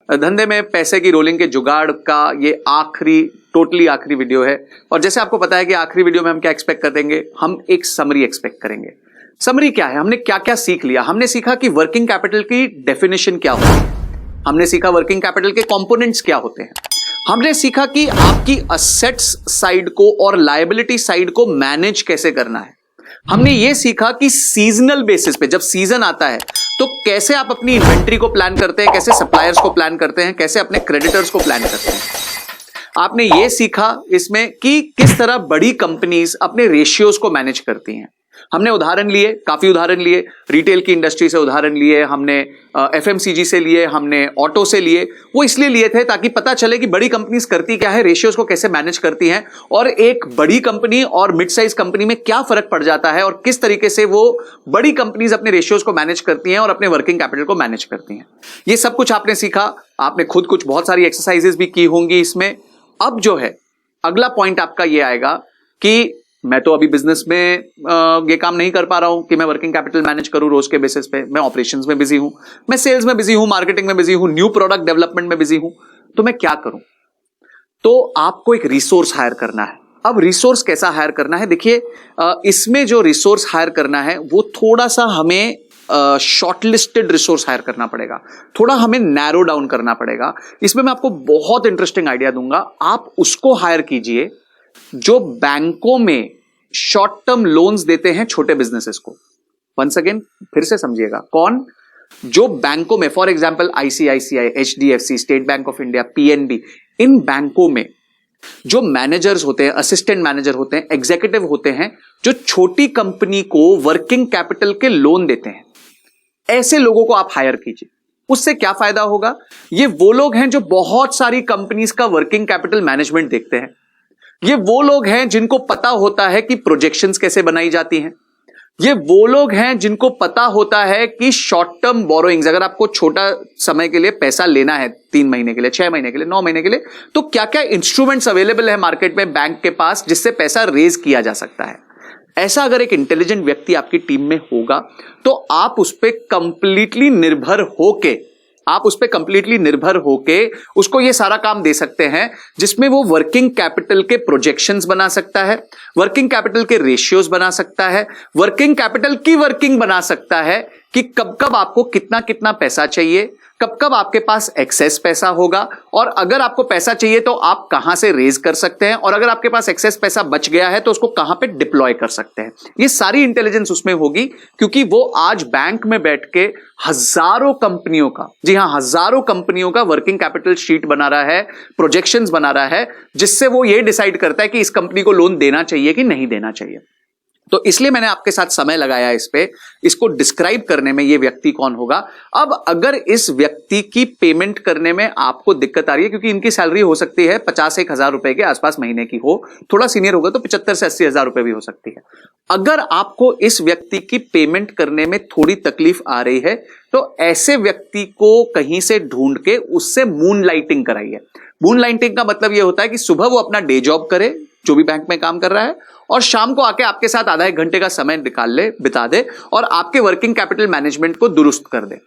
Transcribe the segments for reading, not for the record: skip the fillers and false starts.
धंधे में पैसे की रोलिंग के जुगाड़ का ये टोटली आखिरी वीडियो है। और जैसे आपको पता है कि आखिरी वीडियो में हम क्या एक्सपेक्ट करेंगे, हम एक समरी एक्सपेक्ट करेंगे। समरी क्या है, हमने क्या क्या सीख लिया। हमने सीखा कि वर्किंग कैपिटल की डेफिनेशन क्या होती है, हमने सीखा वर्किंग कैपिटल के कंपोनेंट्स क्या होते हैं, हमने सीखा कि आपकी असेट्स साइड को और लायबिलिटी साइड को मैनेज कैसे करना है, हमने यह सीखा कि सीजनल बेसिस पे जब सीजन आता है तो कैसे आप अपनी इन्वेंट्री को प्लान करते हैं, कैसे सप्लायर्स को प्लान करते हैं, कैसे अपने क्रेडिटर्स को प्लान करते हैं। आपने यह सीखा इसमें कि किस तरह बड़ी कंपनीज अपने रेशियोज को मैनेज करती हैं। हमने उदाहरण लिए, काफी उदाहरण लिए, रिटेल की इंडस्ट्री से उदाहरण लिए, हमने एफएमसीजी से लिए, हमने ऑटो से लिए। वो इसलिए लिए थे ताकि पता चले कि बड़ी कंपनीज करती क्या है, रेशियोज को कैसे मैनेज करती हैं, और एक बड़ी कंपनी और मिड साइज कंपनी में क्या फर्क पड़ जाता है, और किस तरीके से वो बड़ी कंपनीज अपने रेशियोज को मैनेज करती हैं और अपने वर्किंग कैपिटल को मैनेज करती हैं। ये सब कुछ आपने सीखा। आपने खुद कुछ बहुत सारी एक्सरसाइजेस भी की होंगी इसमें। अब जो है अगला पॉइंट आपका ये आएगा कि मैं तो अभी बिजनेस में ये काम नहीं कर पा रहा हूं कि मैं वर्किंग कैपिटल मैनेज करूं रोज के बेसिस पे। मैं ऑपरेशंस में बिजी हूं, मैं सेल्स में बिजी हूं, मार्केटिंग में बिजी हूं, न्यू प्रोडक्ट डेवलपमेंट में बिजी हूं, तो मैं क्या करूं। तो आपको एक रिसोर्स हायर करना है। अब रिसोर्स कैसा हायर करना है, देखिए इसमें जो रिसोर्स हायर करना है वो थोड़ा सा हमें शॉर्टलिस्टेड रिसोर्स हायर करना पड़ेगा, थोड़ा हमें नैरो डाउन करना पड़ेगा। इसमें मैं आपको बहुत इंटरेस्टिंग आइडिया दूंगा। आप उसको हायर कीजिए जो बैंकों में शॉर्ट टर्म लोन्स देते हैं छोटे बिजनेसेस को। वंस अगेन फिर से समझिएगा, कौन? जो बैंकों में, for example ICICI, HDFC, state bank of India, PNB, इन बैंकों में जो मैनेजर्स होते हैं, असिस्टेंट मैनेजर होते हैं, एग्जीक्यूटिव होते हैं, जो छोटी कंपनी को वर्किंग कैपिटल के लोन देते हैं, ऐसे लोगों को आप हायर कीजिए। उससे क्या फायदा होगा? ये वो लोग हैं जो बहुत सारी कंपनीज का वर्किंग कैपिटल मैनेजमेंट देखते हैं। ये वो लोग हैं जिनको पता होता है कि प्रोजेक्शंस कैसे बनाई जाती हैं। ये वो लोग हैं जिनको पता होता है कि शॉर्ट टर्म बोरोइंग्स, अगर आपको छोटा समय के लिए पैसा लेना है, 3 महीने के लिए, 6 महीने के लिए, 9 महीने के लिए, तो क्या क्या इंस्ट्रूमेंट्स अवेलेबल है मार्केट में बैंक के पास जिससे पैसा रेज किया जा सकता है। ऐसा अगर एक इंटेलिजेंट व्यक्ति आपकी टीम में होगा तो आप उस पर कंप्लीटली निर्भर होके उसको ये सारा काम दे सकते हैं, जिसमें वो वर्किंग कैपिटल के प्रोजेक्शंस बना सकता है, वर्किंग कैपिटल के रेशियोज बना सकता है, वर्किंग कैपिटल की वर्किंग बना सकता है कि कब कब आपको कितना कितना पैसा चाहिए, कब कब आपके पास एक्सेस पैसा होगा, और अगर आपको पैसा चाहिए तो आप कहां से रेज कर सकते हैं, और अगर आपके पास एक्सेस पैसा बच गया है तो उसको कहां पे डिप्लॉय कर सकते हैं। ये सारी इंटेलिजेंस उसमें होगी, क्योंकि वो आज बैंक में बैठ के हजारों कंपनियों का, जी हां, हजारों कंपनियों का वर्किंग कैपिटल शीट बना रहा है, प्रोजेक्शंस बना रहा है, जिससे वो ये डिसाइड करता है कि इस कंपनी को लोन देना चाहिए कि नहीं देना चाहिए। तो इसलिए मैंने आपके साथ समय लगाया इस पे, इसको डिस्क्राइब करने में, ये व्यक्ति कौन होगा। अब अगर इस व्यक्ति की पेमेंट करने में आपको दिक्कत आ रही है, क्योंकि इनकी सैलरी हो सकती है 50-1,000 रुपए के आसपास महीने की हो, थोड़ा सीनियर होगा तो 75 से 80 हजार रुपए भी हो सकती है। अगर आपको इस व्यक्ति की पेमेंट करने में थोड़ी तकलीफ आ रही है तो ऐसे व्यक्ति को कहीं से ढूंढ के उससे मून लाइटिंग कराइए। मून लाइटिंग का मतलब यह होता है कि सुबह वो अपना डे जॉब करे, जो भी बैंक में काम कर रहा है, और शाम को आके आपके साथ आधा 1 घंटे का समय बिता दे और आपके वर्किंग कैपिटल मैनेजमेंट को दुरुस्त कर दे।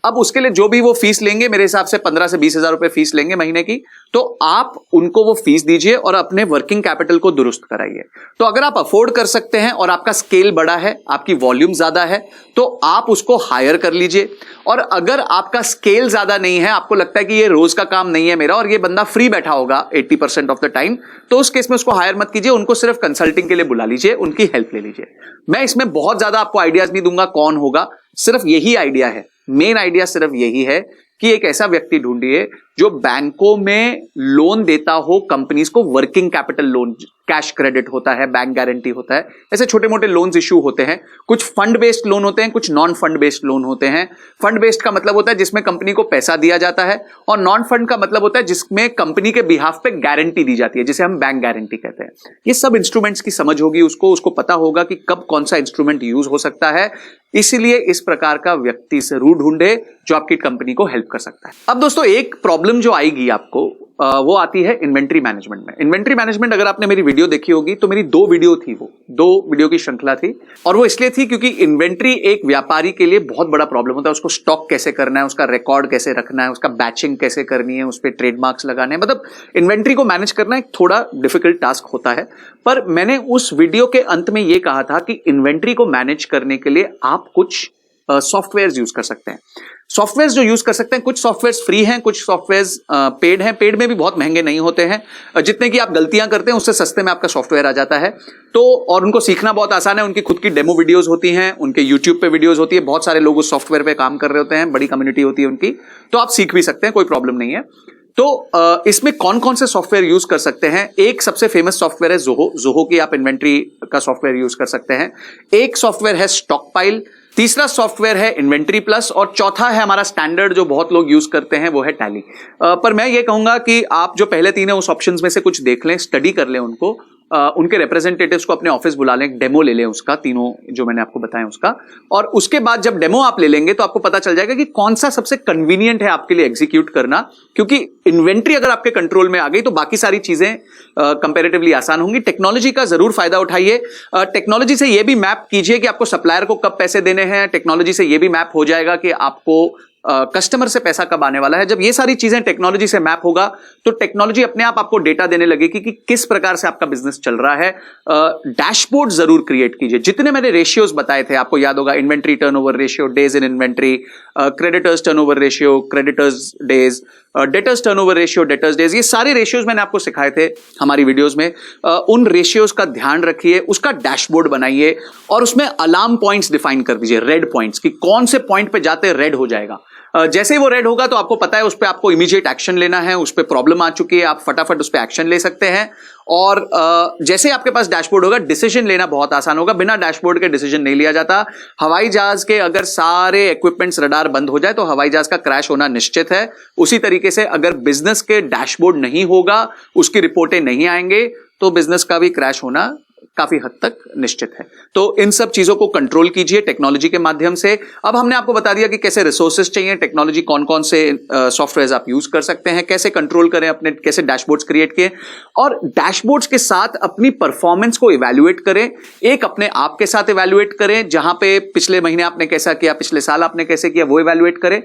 अब उसके लिए जो भी वो फीस लेंगे, मेरे हिसाब से 15 से 20 हजार रुपए फीस लेंगे महीने की, तो आप उनको वो फीस दीजिए और अपने वर्किंग कैपिटल को दुरुस्त कराइए। तो अगर आप अफोर्ड कर सकते हैं और आपका स्केल बड़ा है, आपकी वॉल्यूम ज्यादा है, तो आप उसको हायर कर लीजिए। और अगर आपका स्केल ज्यादा नहीं है, आपको लगता है कि ये रोज का काम नहीं है मेरा और ये बंदा फ्री बैठा होगा 80% ऑफ द टाइम, तो उस केस में उसको हायर मत कीजिए, उनको सिर्फ कंसल्टिंग के लिए बुला लीजिए, उनकी हेल्प ले लीजिए। मैं इसमें बहुत ज्यादा आपको आइडियाज नहीं दूंगा कौन होगा, सिर्फ यही आइडिया है, मेन आइडिया सिर्फ यही है कि एक ऐसा व्यक्ति ढूंढिए जो बैंकों में लोन देता हो कंपनीज को, working capital loan, cash credit होता है, बैंक गारंटी होता है, ऐसे छोटे मोटे लोन्स इश्यू होते हैं। कुछ फंड बेस्ड लोन होते हैं, कुछ नॉन फंड बेस्ड लोन होते हैं। फंड बेस्ड का मतलब होता है जिसमें कंपनी को पैसा दिया जाता है, और नॉन फंड का मतलब होता है जिसमें कंपनी के बिहाफ पे गारंटी दी जाती है, जिसे हम बैंक गारंटी कहते हैं। ये सब इंस्ट्रूमेंट्स की समझ होगी उसको पता होगा कि कब कौन सा इंस्ट्रूमेंट यूज हो सकता है। इसीलिए इस प्रकार का व्यक्ति जरूर ढूंढे जो आपकी कंपनी को हेल्प कर सकता है। अब दोस्तों एक प्रॉब्लम जो आएगी आपको, वो आती है इन्वेंट्री मैनेजमेंट में। इन्वेंट्री मैनेजमेंट अगर आपने मेरी वीडियो देखी होगी तो मेरी 2 वीडियो थी, वो 2 वीडियो की श्रृंखला थी, और वो इसलिए थी क्योंकि इन्वेंट्री एक व्यापारी के लिए बहुत बड़ा प्रॉब्लम होता है। उसको स्टॉक कैसे करना है, उसका रिकॉर्ड कैसे रखना है, उसका बैचिंग कैसे करनी है, उस पर ट्रेडमार्क्स लगाने हैं, मतलब इन्वेंट्री को मैनेज करना एक थोड़ा डिफिकल्ट टास्क होता है। पर मैंने उस वीडियो के अंत में यह कहा था कि इन्वेंट्री को मैनेज करने के लिए आप कुछ सॉफ्टवेयर यूज कर सकते हैं। सॉफ्टवेयर जो यूज कर सकते हैं, कुछ सॉफ्टवेयर फ्री हैं, कुछ सॉफ्टवेयर पेड हैं। पेड में भी बहुत महंगे नहीं होते हैं, जितने की आप गलतियां करते हैं उससे सस्ते में आपका सॉफ्टवेयर आ जाता है। तो और उनको सीखना बहुत आसान है, उनकी खुद की डेमो वीडियोस होती हैं, उनके यूट्यूब पे वीडियोस होती है, बहुत सारे लोग उस सॉफ्टवेयर पे काम कर रहे होते हैं, बड़ी कम्युनिटी होती है उनकी, तो आप सीख भी सकते हैं, कोई प्रॉब्लम नहीं है। तो इसमें कौन कौन से सॉफ्टवेयर यूज कर सकते हैं? एक सबसे फेमस सॉफ्टवेयर है जोहो। जोहो की आप इन्वेंट्री का सॉफ्टवेयर यूज कर सकते हैं। एक सॉफ्टवेयर है स्टॉकपाइल, तीसरा सॉफ्टवेयर है इन्वेंट्री प्लस, और चौथा है हमारा स्टैंडर्ड जो बहुत लोग यूज करते हैं, वो है टैली। पर मैं ये कहूंगा कि आप जो पहले 3 है उस ऑप्शंस में से कुछ देख लें, स्टडी कर लें उनको, उनके रिप्रेजेंटेटिव्स को अपने ऑफिस बुला लें, डेमो ले लें उसका, तीनों जो मैंने आपको बताया उसका, और उसके बाद जब डेमो आप ले लेंगे तो आपको पता चल जाएगा कि कौन सा सबसे कन्वीनियंट है आपके लिए एग्जीक्यूट करना। क्योंकि इन्वेंट्री अगर आपके कंट्रोल में आ गई तो बाकी सारी चीजें कंपैरेटिवली आसान होंगी। टेक्नोलॉजी का जरूर फायदा उठाइए। टेक्नोलॉजी से यह भी मैप कीजिए कि आपको सप्लायर को कब पैसे देने हैं। टेक्नोलॉजी से यह भी मैप हो जाएगा कि आपको कस्टमर से पैसा कब आने वाला है। जब ये सारी चीजें टेक्नोलॉजी से मैप होगा तो टेक्नोलॉजी अपने आप आपको डेटा देने लगेगी कि किस प्रकार से आपका बिजनेस चल रहा है। डैशबोर्ड जरूर क्रिएट कीजिए। जितने मैंने रेशियोज बताए थे, आपको याद होगा, inventory turnover ratio, days in inventory, creditors turnover ratio, creditors days, debtors turnover ratio, debtors days, ये सारे रेशियोज मैंने आपको सिखाए थे हमारी वीडियोस में। उन रेशियोज का ध्यान रखिए, उसका डैशबोर्ड बनाइए और उसमें अलार्म पॉइंट्स डिफाइन कर दीजिए, रेड पॉइंट्स, कि कौन से पॉइंट पे जाते रेड हो जाएगा। जैसे ही वो रेड होगा तो आपको पता है उस पर आपको इमीडिएट एक्शन लेना है, उस पर प्रॉब्लम आ चुकी है, आप फटाफट उस पर एक्शन ले सकते हैं। और जैसे आपके पास डैशबोर्ड होगा, डिसीजन लेना बहुत आसान होगा। बिना डैशबोर्ड के डिसीजन नहीं लिया जाता। हवाई जहाज के अगर सारे इक्विपमेंट्स, रडार बंद हो जाए तो हवाई जहाज का क्रैश होना निश्चित है। उसी तरीके से अगर बिजनेस के डैशबोर्ड नहीं होगा, उसकी रिपोर्टें नहीं आएंगे, तो बिजनेस का भी क्रैश होना काफी हद तक निश्चित है। तो इन सब चीजों को कंट्रोल कीजिए टेक्नोलॉजी के माध्यम से। अब हमने आपको बता दिया कि कैसे रिसोर्सेज चाहिए, टेक्नोलॉजी कौन कौन से सॉफ्टवेयर आप यूज कर सकते हैं, कैसे कंट्रोल करें अपने, कैसे डैशबोर्ड्स क्रिएट किए, और डैशबोर्ड्स के साथ अपनी परफॉर्मेंस को इवैल्यूएट करें। एक अपने आप के साथ इवैल्यूएट करें, जहां पे पिछले महीने आपने कैसा किया, पिछले साल आपने कैसे किया, वो इवैल्यूएट करें,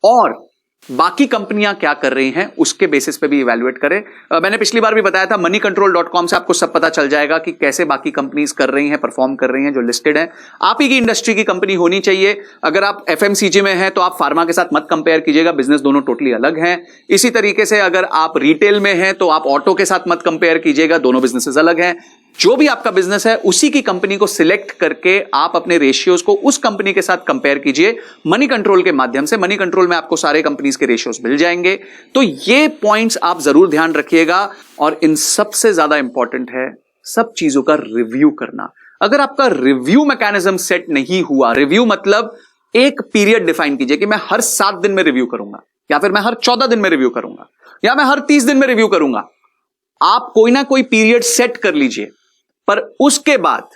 और बाकी कंपनियां क्या कर रही हैं उसके बेसिस पे भी इवैल्यूएट करें। मैंने पिछली बार भी बताया था, moneycontrol.com से आपको सब पता चल जाएगा कि कैसे बाकी कंपनीज कर रही हैं, परफॉर्म कर रही हैं, जो लिस्टेड हैं। आप ही की इंडस्ट्री की कंपनी होनी चाहिए। अगर आप FMCG में हैं तो आप फार्मा के साथ मत कंपेयर कीजिएगा, बिजनेस दोनों टोटली अलग हैं। इसी तरीके से अगर आप रिटेल में हैं तो आप ऑटो के साथ मत कंपेयर कीजिएगा, दोनों बिजनेसेस अलग हैं। जो भी आपका बिजनेस है उसी की कंपनी को सिलेक्ट करके आप अपने रेशियोज को उस कंपनी के साथ कंपेयर कीजिए मनी कंट्रोल के माध्यम से। मनी कंट्रोल में आपको सारे कंपनीज के रेशियोज मिल जाएंगे। तो ये पॉइंट्स आप जरूर ध्यान रखिएगा। और इन सबसे ज्यादा इंपॉर्टेंट है सब चीजों का रिव्यू करना। अगर आपका रिव्यू मैकेनिज्म सेट नहीं हुआ, रिव्यू मतलब एक पीरियड डिफाइन कीजिए कि मैं हर 7 दिन में रिव्यू करूंगा, या फिर मैं हर 14 दिन में रिव्यू करूंगा, या मैं हर 30 दिन में रिव्यू करूंगा। आप कोई ना कोई पीरियड सेट कर लीजिए, पर उसके बाद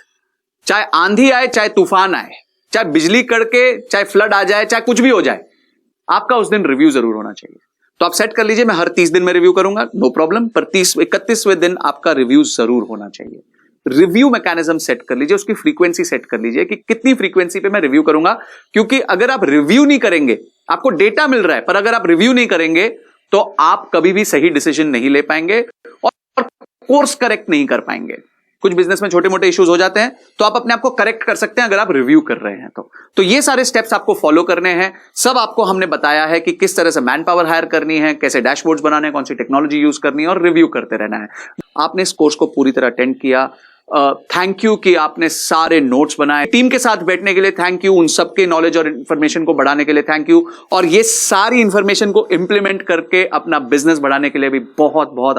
चाहे आंधी आए, चाहे तूफान आए, चाहे बिजली कड़के, चाहे फ्लड आ जाए, चाहे कुछ भी हो जाए, आपका उस दिन रिव्यू जरूर होना चाहिए। तो आप सेट कर लीजिए, मैं हर 30 दिन में रिव्यू करूंगा, नो प्रॉब्लम, पर 31वें दिन आपका रिव्यू जरूर होना चाहिए। रिव्यू मैकेनिज्म सेट कर लीजिए, उसकी फ्रीक्वेंसी सेट कर लीजिए कि कितनी फ्रीक्वेंसी पे मैं रिव्यू करूंगा। क्योंकि अगर आप रिव्यू नहीं करेंगे, आपको डेटा मिल रहा है, पर अगर आप रिव्यू नहीं करेंगे तो आप कभी भी सही डिसीजन नहीं ले पाएंगे और कोर्स करेक्ट नहीं कर पाएंगे। कुछ बिजनेस में छोटे मोटे इश्यूज हो जाते हैं तो आप अपने आप को करेक्ट कर सकते हैं अगर आप रिव्यू कर रहे हैं तो ये सारे स्टेप्स आपको फॉलो करने हैं। सब आपको हमने बताया है कि किस तरह से मैन पावर हायर करनी है, कैसे डैशबोर्ड्स बनाने हैं, कौन सी टेक्नोलॉजी यूज करनी है, और रिव्यू करते रहना है। आपने इस कोर्स को पूरी तरह अटेंड किया, थैंक यू कि आपने सारे नोट्स बनाए। टीम के साथ बैठने के लिए थैंक यू, उन सबके नॉलेज और इंफॉर्मेशन को बढ़ाने के लिए थैंक यू, और ये सारी इंफॉर्मेशन को इंप्लीमेंट करके अपना बिजनेस बढ़ाने के लिए भी बहुत बहुत